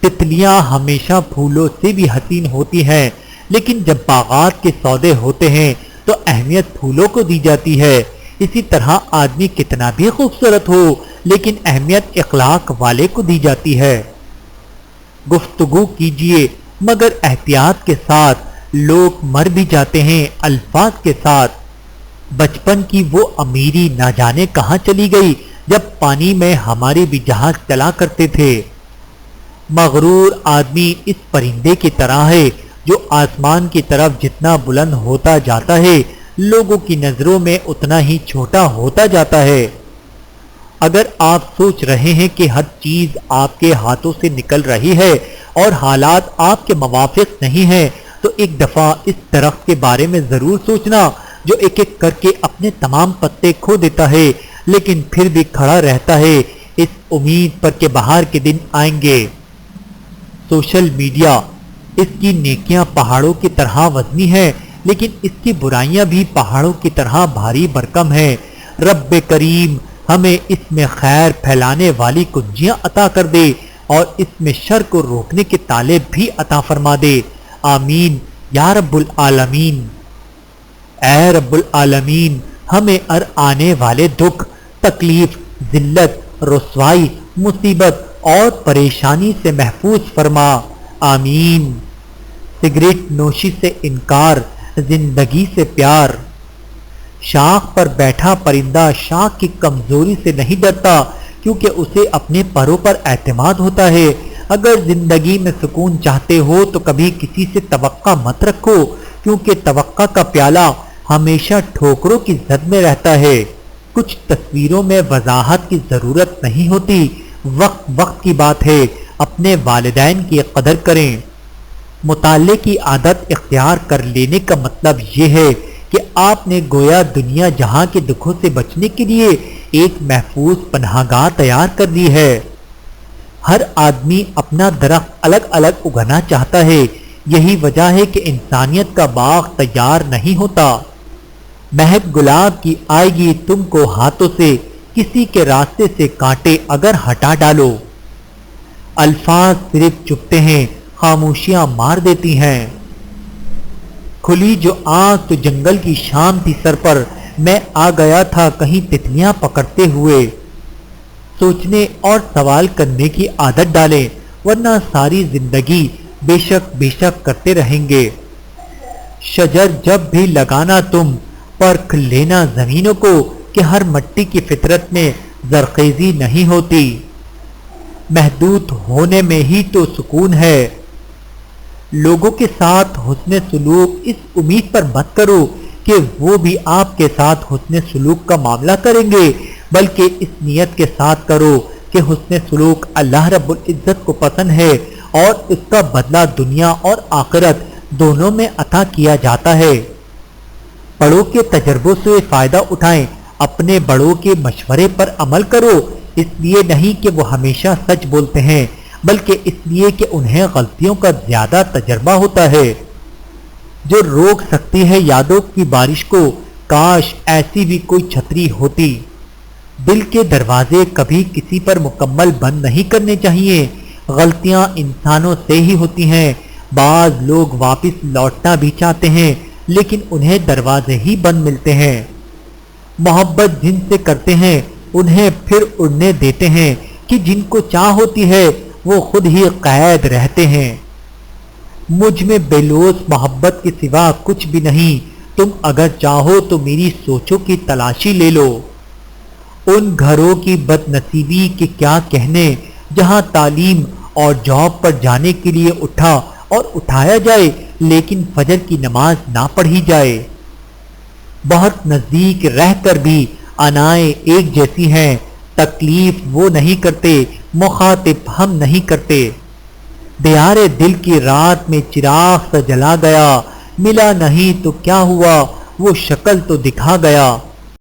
تتلیاں ہمیشہ پھولوں سے بھی حسین ہوتی ہیں، لیکن جب باغات کے سودے ہوتے ہیں تو اہمیت پھولوں کو دی جاتی ہے۔ اسی طرح آدمی کتنا بھی خوبصورت ہو لیکن اہمیت اخلاق والے کو دی جاتی ہے۔ گفتگو کیجیے مگر احتیاط کے ساتھ، لوگ مر بھی جاتے ہیں الفاظ کے ساتھ۔ بچپن کی وہ امیری نہ جانے کہاں چلی گئی جب پانی میں ہمارے بھی جہاز چلا کرتے تھے۔ مغرور آدمی اس پرندے کی طرح ہے جو آسمان کی طرف جتنا بلند ہوتا جاتا ہے لوگوں کی نظروں میں اتنا ہی چھوٹا ہوتا جاتا ہے۔ اگر آپ سوچ رہے ہیں کہ ہر چیز آپ کے ہاتھوں سے نکل رہی ہے اور حالات آپ کے موافق نہیں ہیں تو ایک دفعہ اس درخت کے بارے میں ضرور سوچنا جو ایک ایک کر کے اپنے تمام پتے کھو دیتا ہے لیکن پھر بھی کھڑا رہتا ہے اس امید پر کہ بہار کے دن آئیں گے۔ سوشل میڈیا، اس کی نیکیاں پہاڑوں کی طرح وزنی ہیں لیکن اس کی برائیاں بھی پہاڑوں کی طرح بھاری بھرکم ہیں۔ رب کریم ہمیں اس میں خیر پھیلانے والی کنجیاں عطا کر دے اور اس میں شر کو روکنے کے تالے بھی عطا فرما دے، آمین یا رب العالمین۔ اے رب العالمین ہمیں آنے والے دکھ، تکلیف، ذلت، رسوائی، مصیبت اور پریشانی سے محفوظ فرما، آمین۔ سگریٹ نوشی سے انکار، زندگی سے پیار۔ شاخ پر بیٹھا پرندہ شاخ کی کمزوری سے نہیں ڈرتا کیونکہ اسے اپنے پروں پر اعتماد ہوتا ہے۔ اگر زندگی میں سکون چاہتے ہو تو کبھی کسی سے توقع مت رکھو کیونکہ توقع کا پیالہ ہمیشہ ٹھوکروں کی زد میں رہتا ہے۔ کچھ تصویروں میں وضاحت کی ضرورت نہیں ہوتی، وقت وقت کی بات ہے، اپنے والدین کی قدر کریں۔ مطالعے کی عادت اختیار کر لینے کا مطلب یہ ہے کہ آپ نے گویا دنیا جہاں کے دکھوں سے بچنے کے لیے ایک محفوظ پناہ گاہ تیار کر دی ہے۔ ہر آدمی اپنا درخت الگ الگ اگانا چاہتا ہے، یہی وجہ ہے کہ انسانیت کا باغ تیار نہیں ہوتا۔ مہک گلاب کی آئے گی تم کو ہاتھوں سے، کسی کے راستے سے کانٹے اگر ہٹا ڈالو۔ الفاظ صرف چپتے ہیں، خاموشیاں مار دیتی ہیں۔ کھلی جو آنکھ تو جنگل کی شام تھی سر پر، میں آ گیا تھا کہیں تتلیاں پکڑتے ہوئے۔ سوچنے اور سوال کرنے کی عادت ڈالیں ورنہ ساری زندگی بے شک کرتے رہیں گے۔ شجر جب بھی لگانا تم پرکھ لینا زمینوں کو کہ ہر مٹی کی فطرت میں زرخیزی نہیں ہوتی، محدود ہونے میں ہی تو سکون ہے۔ لوگوں کے ساتھ حسن سلوک اس امید پر مت کرو کہ وہ بھی آپ کے ساتھ حسن سلوک کا معاملہ کریں گے، بلکہ اس نیت کے ساتھ کرو کہ حسن سلوک اللہ رب العزت کو پسند ہے اور اس کا بدلہ دنیا اور آخرت دونوں میں عطا کیا جاتا ہے۔ بڑوں کے تجربوں سے فائدہ اٹھائیں، اپنے بڑوں کے مشورے پر عمل کرو، اس لیے نہیں کہ وہ ہمیشہ سچ بولتے ہیں بلکہ اس لیے کہ انہیں غلطیوں کا زیادہ تجربہ ہوتا ہے۔ جو روک سکتی ہے یادوں کی بارش کو، کاش ایسی بھی کوئی چھتری ہوتی۔ دل کے دروازے کبھی کسی پر مکمل بند نہیں کرنے چاہیے، غلطیاں انسانوں سے ہی ہوتی ہیں۔ بعض لوگ واپس لوٹنا بھی چاہتے ہیں لیکن انہیں دروازے ہی بند ملتے ہیں۔ محبت جن سے کرتے ہیں انہیں پھر اڑنے دیتے ہیں کہ جن کو چاہ ہوتی ہے وہ خود ہی قید رہتے ہیں۔ مجھ میں بے لوث محبت کے سوا کچھ بھی نہیں، تم اگر چاہو تو میری سوچوں کی تلاشی لے لو۔ ان گھروں کی بد نصیبی کے کیا کہنے جہاں تعلیم اور جاب پر جانے کے لیے اٹھا اور اٹھایا جائے لیکن فجر کی نماز نہ پڑھی جائے۔ بہت نزدیک رہ کر بھی انائیں ایک جیسی ہیں، تکلیف وہ نہیں کرتے، مخاطب ہم نہیں کرتے۔ دیار دل کی رات میں چراغ سا جلا گیا، ملا نہیں تو کیا ہوا وہ شکل تو دکھا گیا۔